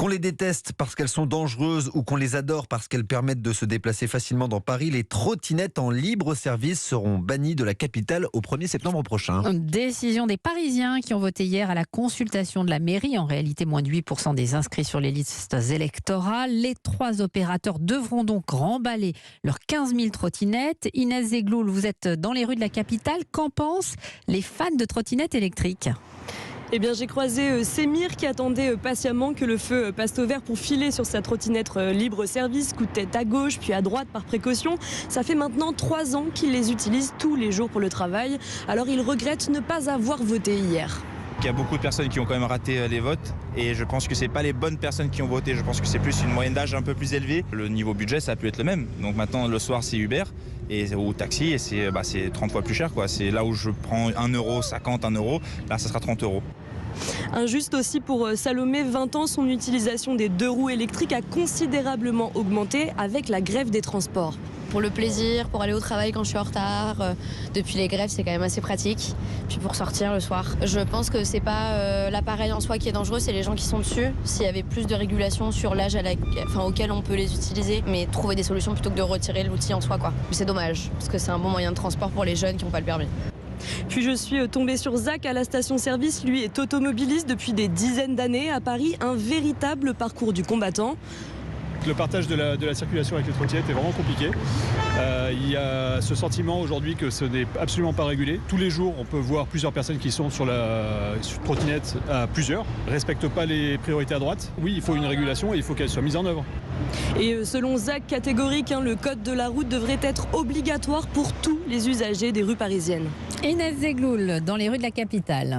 Qu'on les déteste parce qu'elles sont dangereuses ou qu'on les adore parce qu'elles permettent de se déplacer facilement dans Paris, les trottinettes en libre service seront bannies de la capitale au 1er septembre prochain. Décision des Parisiens qui ont voté hier à la consultation de la mairie. En réalité, moins de 8% des inscrits sur les listes électorales. Les 3 opérateurs devront donc remballer leurs 15 000 trottinettes. Inès Zegloul, vous êtes dans les rues de la capitale. Qu'en pensent les fans de trottinettes électriques ? Eh bien, j'ai croisé Sémir qui attendait patiemment que le feu passe au vert pour filer sur sa trottinette libre service, coup de tête à gauche puis à droite par précaution. Ça fait maintenant 3 ans qu'il les utilise tous les jours pour le travail. Alors il regrette ne pas avoir voté hier. Il y a beaucoup de personnes qui ont quand même raté les votes et je pense que c'est pas les bonnes personnes qui ont voté. Je pense que c'est plus une moyenne d'âge un peu plus élevée. Le niveau budget, ça a pu être le même. Donc maintenant, le soir, c'est Uber ou taxi et c'est 30 fois plus cher, quoi. C'est là où je prends 1,50 €, 1 €. Là, ça sera 30 €. Injuste aussi pour Salomé, 20 ans, son utilisation des 2 roues électriques a considérablement augmenté avec la grève des transports. Pour le plaisir, pour aller au travail quand je suis en retard. Depuis les grèves, c'est quand même assez pratique. Puis pour sortir le soir. Je pense que c'est pas l'appareil en soi qui est dangereux, c'est les gens qui sont dessus. S'il y avait plus de régulation sur l'âge auquel on peut les utiliser, mais trouver des solutions plutôt que de retirer l'outil en soi, quoi. C'est dommage, parce que c'est un bon moyen de transport pour les jeunes qui n'ont pas le permis. Puis je suis tombée sur Zach à la station-service. Lui est automobiliste depuis des dizaines d'années à Paris. Un véritable parcours du combattant. Le partage de la circulation avec les trottinettes est vraiment compliqué. Il y a ce sentiment aujourd'hui que ce n'est absolument pas régulé. Tous les jours, on peut voir plusieurs personnes qui sont sur la trottinette à plusieurs, ne respectent pas les priorités à droite. Oui, il faut une régulation et il faut qu'elle soit mise en œuvre. Et selon Zach, catégorique, le code de la route devrait être obligatoire pour tous les usagers des rues parisiennes. Inès Zegloul, dans les rues de la capitale.